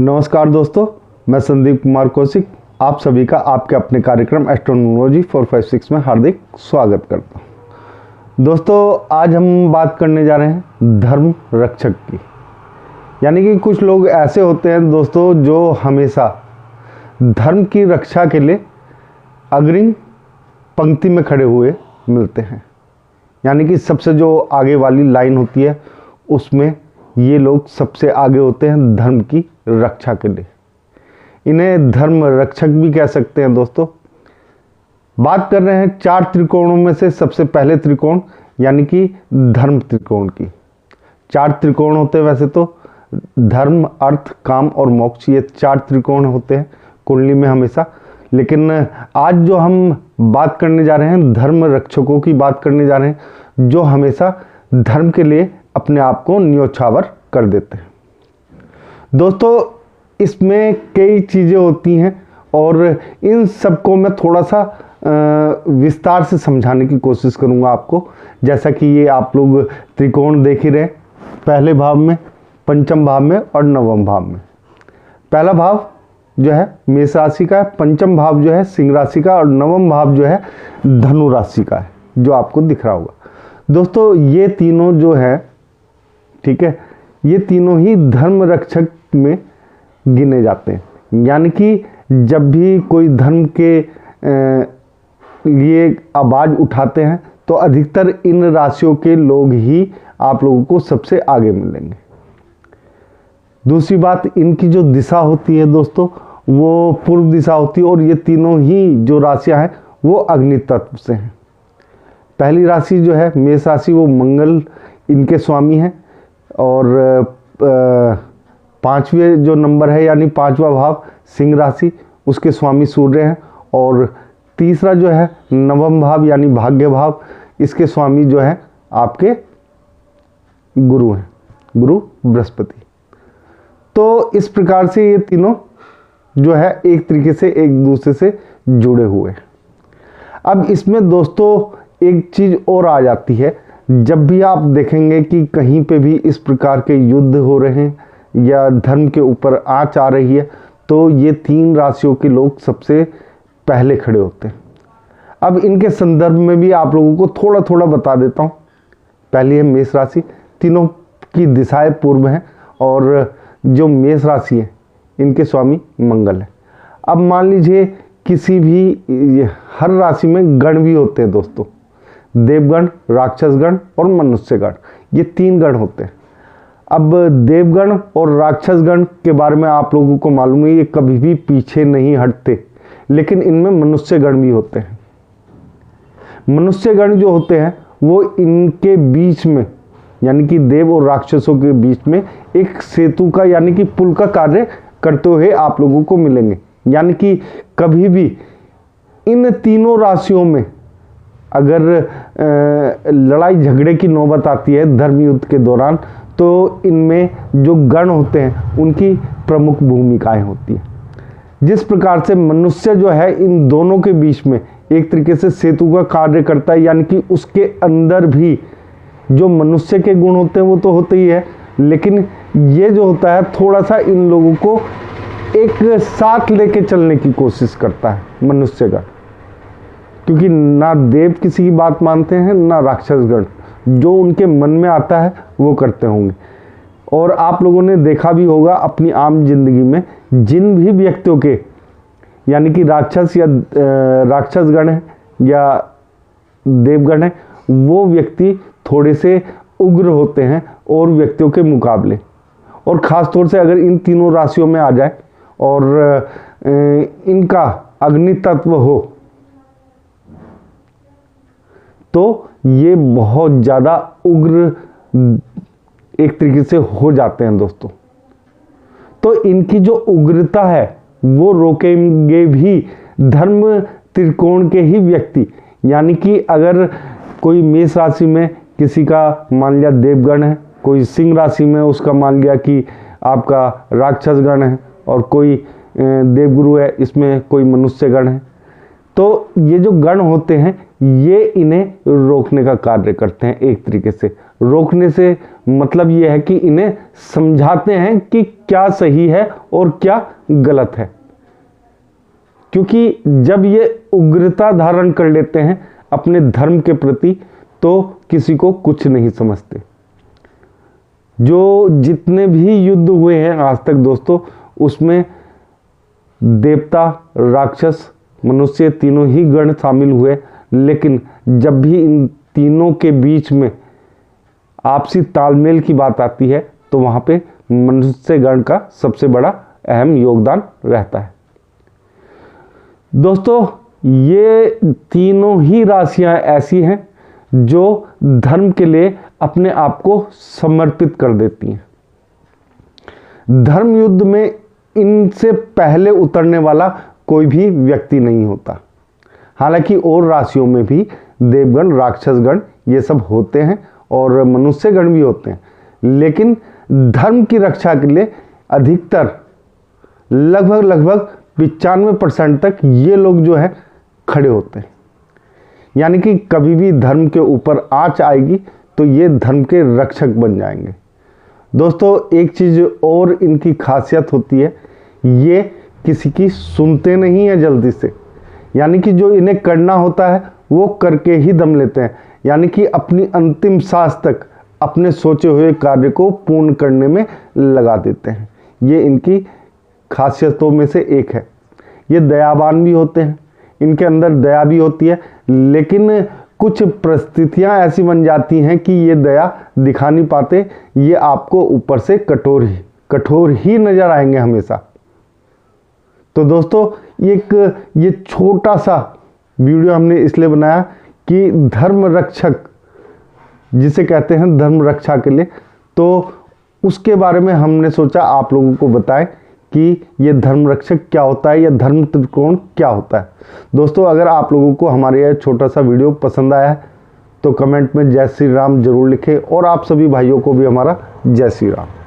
नमस्कार दोस्तों, मैं संदीप कुमार कौशिक आप सभी का आपके अपने कार्यक्रम एस्ट्रोनॉमोलॉजी 456 में हार्दिक स्वागत करता हूं। दोस्तों, आज हम बात करने जा रहे हैं धर्म रक्षक की। यानी कि कुछ लोग ऐसे होते हैं दोस्तों जो हमेशा धर्म की रक्षा के लिए अग्रिम पंक्ति में खड़े हुए मिलते हैं। यानी कि सबसे जो आगे वाली लाइन होती है उसमें ये लोग सबसे आगे होते हैं धर्म की रक्षा के लिए। इन्हें धर्म रक्षक भी कह सकते हैं। दोस्तों, बात कर रहे हैं 4 त्रिकोणों में से सबसे पहले त्रिकोण यानी कि धर्म त्रिकोण की। 4 त्रिकोण होते हैं वैसे तो, धर्म, अर्थ, काम और मोक्ष, ये 4 त्रिकोण होते हैं कुंडली में हमेशा। लेकिन आज जो हम बात करने जा रहे हैं धर्म रक्षकों की बात करने जा रहे हैं, जो हमेशा धर्म के लिए अपने आप को न्योछावर कर देते हैं। दोस्तों, इसमें कई चीज़ें होती हैं और इन सबको मैं थोड़ा सा विस्तार से समझाने की कोशिश करूंगा आपको। जैसा कि ये आप लोग त्रिकोण देख ही रहे, पहले भाव में, पंचम भाव में और नवम भाव में। पहला भाव जो है मेष राशि का है, पंचम भाव जो है सिंह राशि का और नवम भाव जो है धनु राशि का है, जो आपको दिख रहा होगा। दोस्तों, ये तीनों जो है, ठीक है, ये तीनों ही धर्म रक्षक में गिने जाते हैं। यानी कि जब भी कोई धर्म के लिए आवाज़ उठाते हैं तो अधिकतर इन राशियों के लोग ही आप लोगों को सबसे आगे मिलेंगे। दूसरी बात, इनकी जो दिशा होती है दोस्तों वो पूर्व दिशा होती है और ये तीनों ही जो राशियां हैं वो अग्नि तत्व से हैं। पहली राशि जो है मेष राशि, वो मंगल इनके स्वामी हैं और पांचवें जो नंबर है यानी 5वां भाव सिंह राशि, उसके स्वामी सूर्य हैं। और तीसरा जो है नवम भाव यानी भाग्य भाव, इसके स्वामी जो है आपके गुरु हैं, गुरु बृहस्पति। तो इस प्रकार से ये तीनों जो है एक तरीके से एक दूसरे से जुड़े हुए हैं। अब इसमें दोस्तों एक चीज़ और आ जाती है, जब भी आप देखेंगे कि कहीं पे भी इस प्रकार के युद्ध हो रहे हैं या धर्म के ऊपर आंच आ रही है, तो ये 3 राशियों के लोग सबसे पहले खड़े होते हैं। अब इनके संदर्भ में भी आप लोगों को थोड़ा थोड़ा बता देता हूँ। पहली है मेष राशि, तीनों की दिशाएं पूर्व हैं और जो मेष राशि है इनके स्वामी मंगल है। अब मान लीजिए किसी भी, हर राशि में गण भी होते हैं दोस्तों, देवगण, राक्षसगण और मनुष्यगण, ये 3 गण होते हैं। अब देवगण और राक्षसगण के बारे में आप लोगों को मालूम है, ये कभी भी पीछे नहीं हटते, लेकिन इनमें मनुष्यगण भी होते हैं। मनुष्यगण जो होते हैं वो इनके बीच में यानी कि देव और राक्षसों के बीच में एक सेतु का यानी कि पुल का कार्य करते हुए आप लोगों को मिलेंगे। यानी कि कभी भी इन तीनों राशियों में अगर लड़ाई झगड़े की नौबत आती है धर्म युद्ध के दौरान, तो इनमें जो गण होते हैं उनकी प्रमुख भूमिकाएं होती हैं। जिस प्रकार से मनुष्य जो है इन दोनों के बीच में एक तरीके से सेतु का कार्य करता है, यानी कि उसके अंदर भी जो मनुष्य के गुण होते हैं वो तो होते ही है, लेकिन ये जो होता है थोड़ा सा इन लोगों को एक साथ लेके चलने की कोशिश करता है मनुष्यगण, क्योंकि ना देव किसी की बात मानते हैं ना राक्षसगण, जो उनके मन में आता है वो करते होंगे। और आप लोगों ने देखा भी होगा अपनी आम जिंदगी में, जिन भी व्यक्तियों के यानी कि राक्षस या राक्षसगण है या देवगण है, वो व्यक्ति थोड़े से उग्र होते हैं और व्यक्तियों के मुकाबले। और ख़ास तौर से अगर इन तीनों राशियों में आ जाए और इनका अग्नि तत्व हो तो ये बहुत ज़्यादा उग्र एक तरीके से हो जाते हैं दोस्तों। तो इनकी जो उग्रता है वो रोकेंगे भी धर्म त्रिकोण के ही व्यक्ति। यानी कि अगर कोई मेष राशि में किसी का मान लिया देवगण है, कोई सिंह राशि में उसका मान लिया कि आपका राक्षसगण है और कोई देवगुरु है, इसमें कोई मनुष्यगण है, तो ये जो गण होते हैं ये इन्हें रोकने का कार्य करते हैं। एक तरीके से रोकने से मतलब ये है कि इन्हें समझाते हैं कि क्या सही है और क्या गलत है, क्योंकि जब ये उग्रता धारण कर लेते हैं अपने धर्म के प्रति तो किसी को कुछ नहीं समझते। जो जितने भी युद्ध हुए हैं आज तक दोस्तों, उसमें देवता, राक्षस, मनुष्य तीनों ही गण शामिल हुए, लेकिन जब भी इन तीनों के बीच में आपसी तालमेल की बात आती है तो वहाँ पे मनुष्य गण का सबसे बड़ा अहम योगदान रहता है। दोस्तों, ये तीनों ही राशियां ऐसी हैं जो धर्म के लिए अपने आप को समर्पित कर देती हैं। धर्म युद्ध में इनसे पहले उतरने वाला कोई भी व्यक्ति नहीं होता। हालांकि और राशियों में भी देवगण, राक्षसगण ये सब होते हैं और मनुष्यगण भी होते हैं, लेकिन धर्म की रक्षा के लिए अधिकतर लगभग 95% तक ये लोग जो है खड़े होते हैं। यानी कि कभी भी धर्म के ऊपर आंच आएगी तो ये धर्म के रक्षक बन जाएंगे। दोस्तों, एक चीज़ और इनकी खासियत होती है, ये किसी की सुनते नहीं है जल्दी से। यानी कि जो इन्हें करना होता है वो करके ही दम लेते हैं। यानी कि अपनी अंतिम सांस तक अपने सोचे हुए कार्य को पूर्ण करने में लगा देते हैं। ये इनकी खासियतों में से एक है। ये दयावान भी होते हैं, इनके अंदर दया भी होती है, लेकिन कुछ परिस्थितियां ऐसी बन जाती हैं कि ये दया दिखा नहीं पाते। ये आपको ऊपर से कठोर ही नजर आएंगे हमेशा। तो दोस्तों, ये छोटा सा वीडियो हमने इसलिए बनाया कि धर्म रक्षक जिसे कहते हैं धर्म रक्षा के लिए, तो उसके बारे में हमने सोचा आप लोगों को बताएं कि ये धर्म रक्षक क्या होता है या धर्म त्रिकोण क्या होता है। दोस्तों, अगर आप लोगों को हमारे यह छोटा सा वीडियो पसंद आया है तो कमेंट में जय श्री राम जरूर लिखें और आप सभी भाइयों को भी हमारा जय श्री राम।